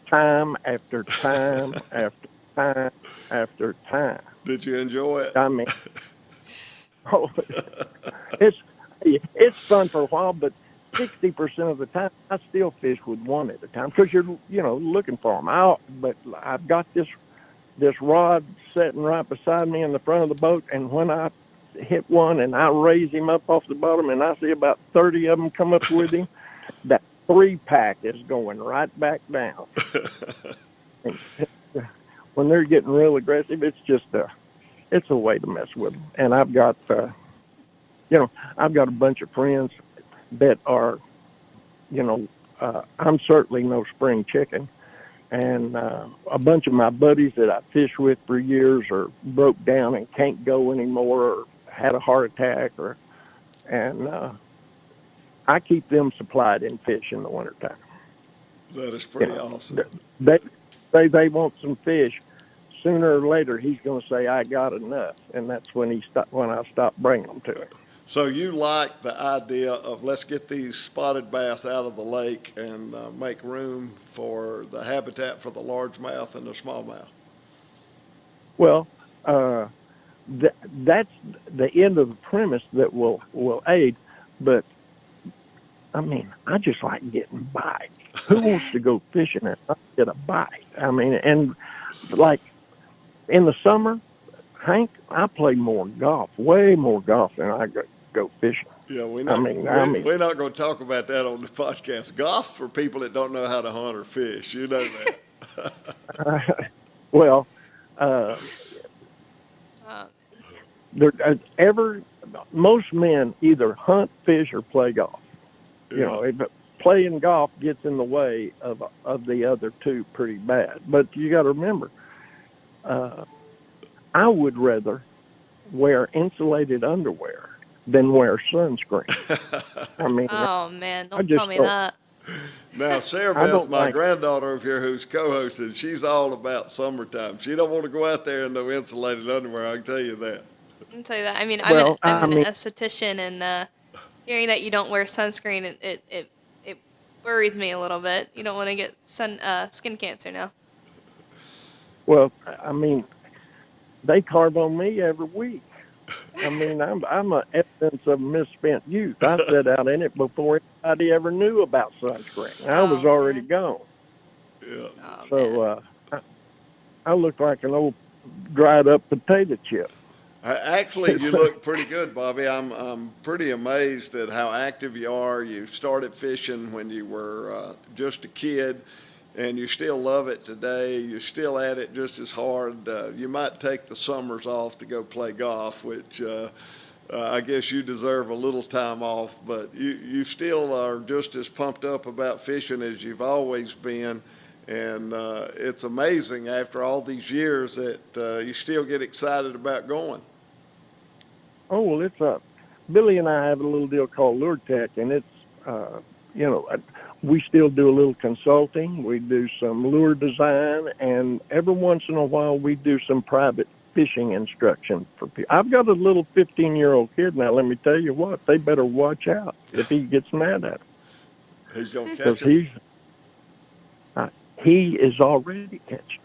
Time after time after time after time. Did you enjoy it? I mean, it's fun for a while, but 60% of the time I still fish with 1 at a time because you're looking for them. But I've got this rod sitting right beside me in the front of the boat, and when I hit one and I raise him up off the bottom and I see about 30 of them come up with him, that 3-pack is going right back down. When they're getting real aggressive, it's just it's a way to mess with them. And I've got I've got a bunch of friends that are, I'm certainly no spring chicken. And a bunch of my buddies that I fished with for years are broke down and can't go anymore or had a heart attack. And I keep them supplied in fish in the wintertime. That is pretty awesome. They want some fish. Sooner or later, he's going to say, I got enough. And that's when I stop bringing them to him. So you like the idea of let's get these spotted bass out of the lake and make room for the habitat for the largemouth and the smallmouth? Well, that's the end of the premise that will aid. But, I mean, I just like getting bites. Who wants to go fishing and not get a bite? I mean, and like in the summer, Hank, I play more golf, way more golf than I go fishing. Yeah, we're not going to talk about that on the podcast. Golf for people that don't know how to hunt or fish. You know that. Well, most men either hunt, fish, or play golf. Yeah. If playing golf gets in the way of the other two pretty bad. But you got to remember, I would rather wear insulated underwear than wear sunscreen. I mean, oh man, don't tell me that. Now, SaraBeth, my granddaughter over here who's co-hosting, she's all about summertime. She don't want to go out there in no insulated underwear, I can tell you that. I can tell you that. I mean, I'm an esthetician, and hearing that you don't wear sunscreen, it worries me a little bit. You don't want to get skin cancer now. Well, I mean, they carve on me every week. I mean, I'm a evidence of misspent youth. I set out in it before anybody ever knew about sunscreen. I was Oh already man. gone. Yeah. Oh So man. I look like an old dried up potato chip. Actually, you look pretty good, Bobby. I'm pretty amazed at how active you are. You started fishing when you were just a kid, and you still love it today. You're still at it just as hard. You might take the summers off to go play golf, which I guess you deserve a little time off, but you still are just as pumped up about fishing as you've always been. And it's amazing after all these years that you still get excited about going. Oh well, it's up. Billy and I have a little deal called Lure Tech, and it's you know we still do a little consulting. We do some lure design, and every once in a while we do some private fishing instruction for people. I've got a little 15-year-old kid now. Let me tell you what, they better watch out if he gets mad at them He's gonna because catch him. uh, he is already catching.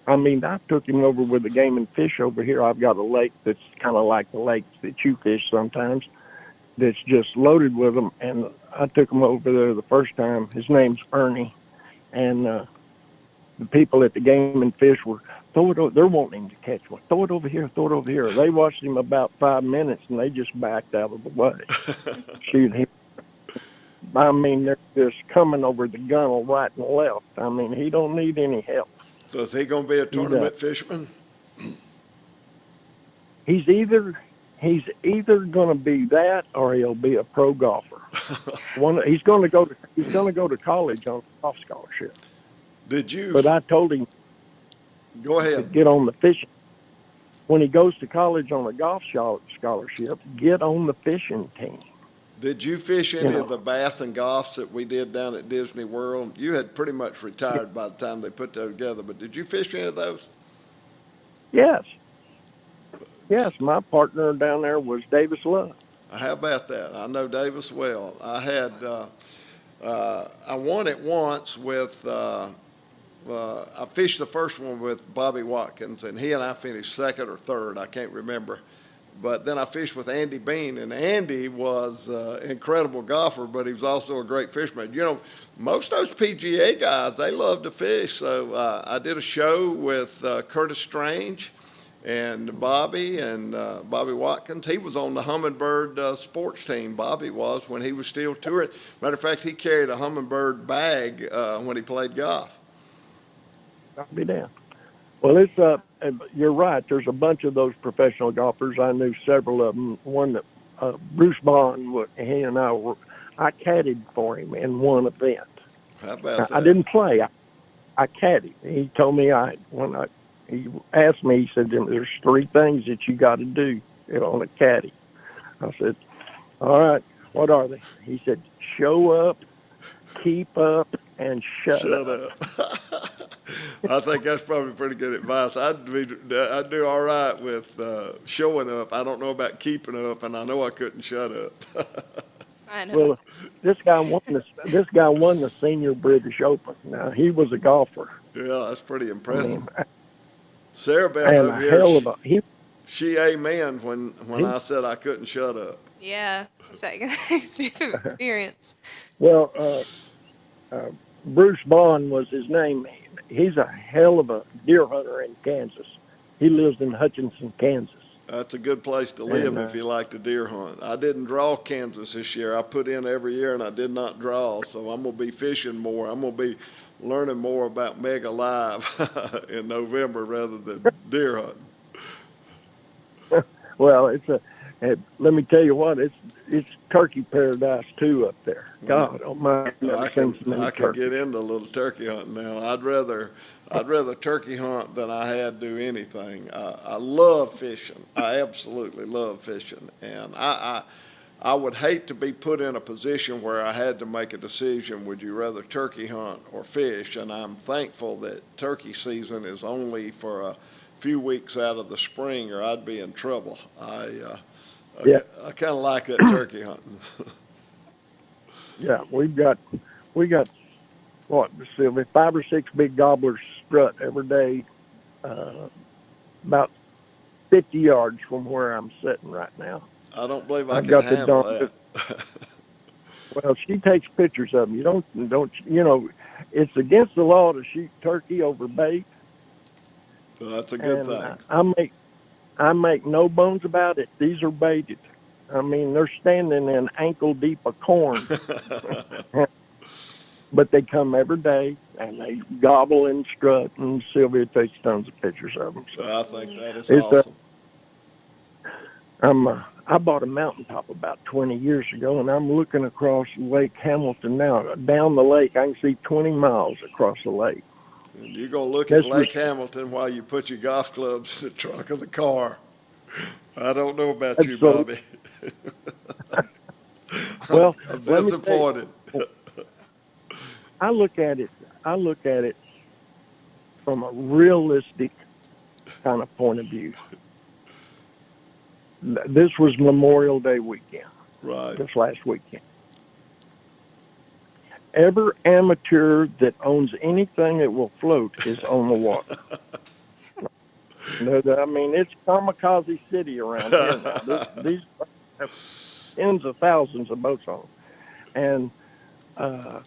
I mean, I took him over with the game and fish over here. I've got a lake that's kind of like the lakes that you fish sometimes, that's just loaded with them. And I took him over there the first time. His name's Ernie, and the people at the game and fish were they're wanting him to catch one. Throw it over here. Throw it over here. They watched him about 5 minutes, and they just backed out of the way. Shoot him. I mean, they're just coming over the gunnel right and left. I mean, he don't need any help. So is he gonna be a tournament fisherman? He's either going to be that or he'll be a pro golfer. He's going to go to college on a golf scholarship. Did you? But I told him Go to ahead. get on the fishing. When he goes to college on a golf scholarship, get on the fishing team. Did you fish any You know. of the bass and golfs that we did down at Disney World? You had pretty much retired by the time they put that together, but did you fish any of those? Yes. Yes, my partner down there was Davis Love. How about that? I know Davis well. I won it once with, I fished the first one with Bobby Watkins, and he and I finished second or third. I can't remember. But then I fished with Andy Bean, and Andy was an incredible golfer, but he was also a great fisherman. You know, most of those PGA guys, they love to fish. So I did a show with Curtis Strange and Bobby Watkins. He was on the Humminbird sports team. Bobby was when he was still touring. Matter of fact, he carried a Humminbird bag when he played golf. I'll be damned. Well, it's you're right. There's a bunch of those professional golfers. I knew several of them. One that Bruce Bond, he and I caddied for him in one event. How about that? I didn't play. I caddied. He told me he asked me. He said, "There's three things that you got to do on a caddy." I said, "All right, what are they?" He said, "Show up, keep up, and shut up." I think that's probably pretty good advice. I'd do all right with showing up. I don't know about keeping up, and I know I couldn't shut up. I know. Well, this guy won the Senior British Open. Now he was a golfer. Yeah, that's pretty I impressive. mean, SaraBeth and over a here, hell of a she amen when I said I couldn't shut up. Yeah. It's like experience. Well, Bruce Bond was his name. He's a hell of a deer hunter in Kansas. He lives in Hutchinson, Kansas. That's a good place to live And, if you like to deer hunt. I didn't draw Kansas this year. I put in every year and I did not draw, so I'm going to be fishing more. I'm going to be learning more about Mega Live in November rather than deer hunting. Well, let me tell you what, it's turkey paradise too up there. God, oh my! I can get into a little turkey hunting now. I'd rather turkey hunt than I had do anything. I love fishing. I absolutely love fishing, and I would hate to be put in a position where I had to make a decision. Would you rather turkey hunt or fish? And I'm thankful that turkey season is only for a few weeks out of the spring, or I'd be in trouble. I kind of like that turkey hunting. Yeah, we got what, Sylvia, 5 or 6 big gobblers strut every day about 50 yards from where I'm sitting right now. I don't believe I I've can got the handle darn. that. Well, she takes pictures of them. You don't it's against the law to shoot turkey over bait. So that's a good And thing. I make no bones about it. These are baited. I mean, they're standing in ankle deep of corn, but they come every day and they gobble and strut. And Sylvia takes tons of pictures of them. So I think that is it's awesome. I bought a mountaintop about 20 years ago, and I'm looking across Lake Hamilton now. Down the lake, I can see 20 miles across the lake. And you're going to look at This Lake was Hamilton while you put your golf clubs in the trunk of the car. I don't know about that's you, so Bobby. well. I'm Let me tell disappointed. you, I look at it. I look at it from a realistic kind of point of view. This was Memorial Day weekend, Right. this last weekend. Every amateur that owns anything that will float is on the water. I mean, it's kamikaze city around here now. These have tens of thousands of boats on them. And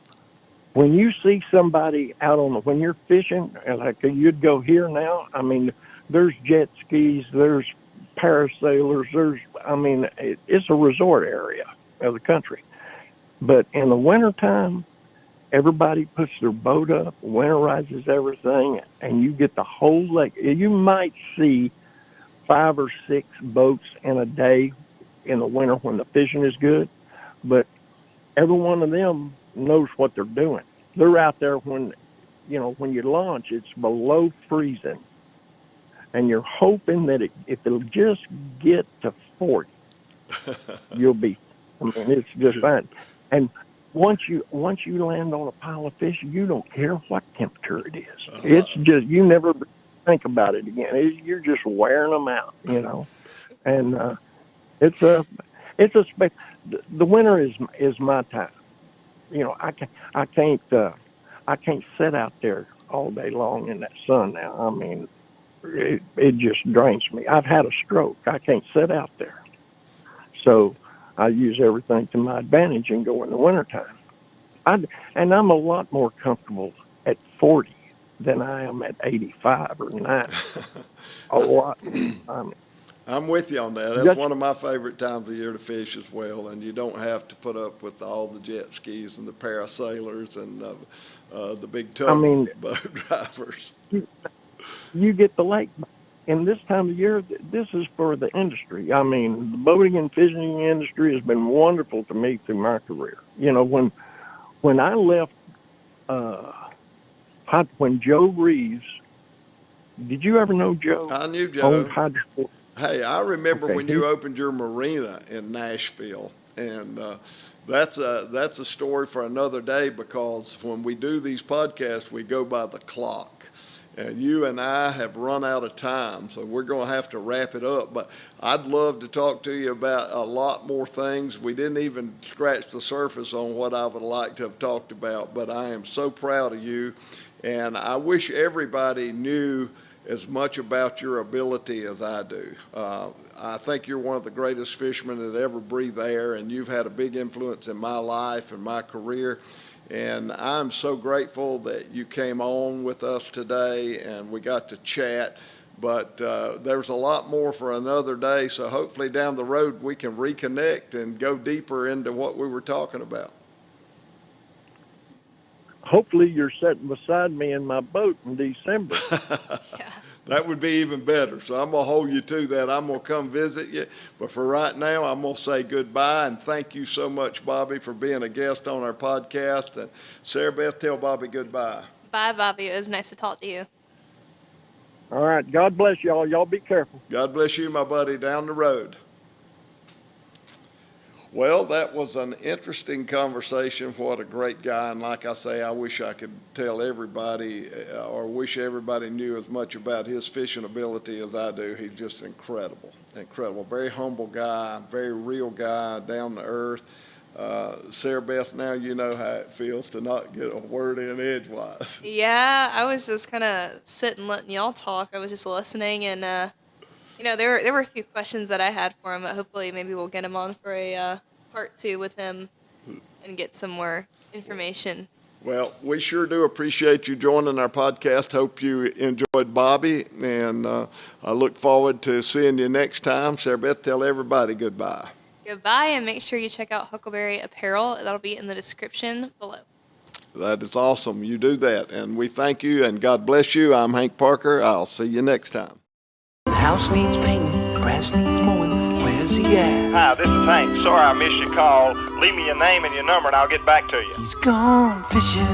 when you see somebody out when you're fishing, like you'd go here now, I mean, there's jet skis, there's parasailers, it's a resort area of the country. But in the wintertime, everybody puts their boat up, winterizes everything, and you get the whole lake. You might see 5 or 6 boats in a day in the winter when the fishing is good, but every one of them knows what they're doing. They're out there when you launch, it's below freezing, and you're hoping that if it'll just get to 40, you'll be. I mean, it's just fine. And once you land on a pile of fish, you don't care what temperature it is. It's just you never think about it again. You're just wearing them out, And it's a the winter is my time. I can't sit out there all day long in that sun now. I mean, it just drains me. I've had a stroke. I can't sit out there. So I use everything to my advantage and go in the wintertime. And I'm a lot more comfortable at 40 than I am at 85 or 90. A lot. I'm with you on that. That's one of my favorite times of year to fish as well. And you don't have to put up with all the jet skis and the parasailers and the big tugboat drivers. You get the lake. And this time of year, this is for the industry. I mean, the boating and fishing industry has been wonderful to me through my career. When I left, when Joe Reeves, did you ever know Joe? I knew Joe. Hydrosport. Hey, I remember when you opened your marina in Nashville, and that's a story for another day, because when we do these podcasts, we go by the clock. And you and I have run out of time, so we're going to have to wrap it up. But I'd love to talk to you about a lot more things. We didn't even scratch the surface on what I would like to have talked about, but I am so proud of you. And I wish everybody knew as much about your ability as I do. I think you're one of the greatest fishermen that ever breathed air, and you've had a big influence in my life and my career. And I'm so grateful that you came on with us today and we got to chat. But there's a lot more for another day, so hopefully down the road we can reconnect and go deeper into what we were talking about. Hopefully you're sitting beside me in my boat in December. Yeah. That would be even better. So I'm going to hold you to that. I'm going to come visit you. But for right now, I'm going to say goodbye. And thank you so much, Bobby, for being a guest on our podcast. And SaraBeth, tell Bobby goodbye. Bye, Bobby. It was nice to talk to you. All right. God bless y'all. Y'all be careful. God bless you, my buddy, down the road. Well, that was an interesting conversation. What a great guy. And like I say, I wish I could tell everybody or wish everybody knew as much about his fishing ability as I do. He's just incredible, incredible. Very humble guy, very real guy, down to earth. SaraBeth, now you know how it feels to not get a word in edgewise. Yeah, I was just kind of sitting letting y'all talk. I was just listening, and there were a few questions that I had for him, but hopefully maybe we'll get him on for a part 2 with him and get some more information. Well, we sure do appreciate you joining our podcast. Hope you enjoyed Bobby, and I look forward to seeing you next time. SaraBeth, tell everybody goodbye. Goodbye, and make sure you check out Huckleberry Apparel. That'll be in the description below. That is awesome. You do that, and we thank you, and God bless you. I'm Hank Parker. I'll see you next time. House needs painting, grass needs mowing. Where's he at? Hi, this is Hank. Sorry I missed your call. Leave me your name and your number and I'll get back to you. He's gone fishing.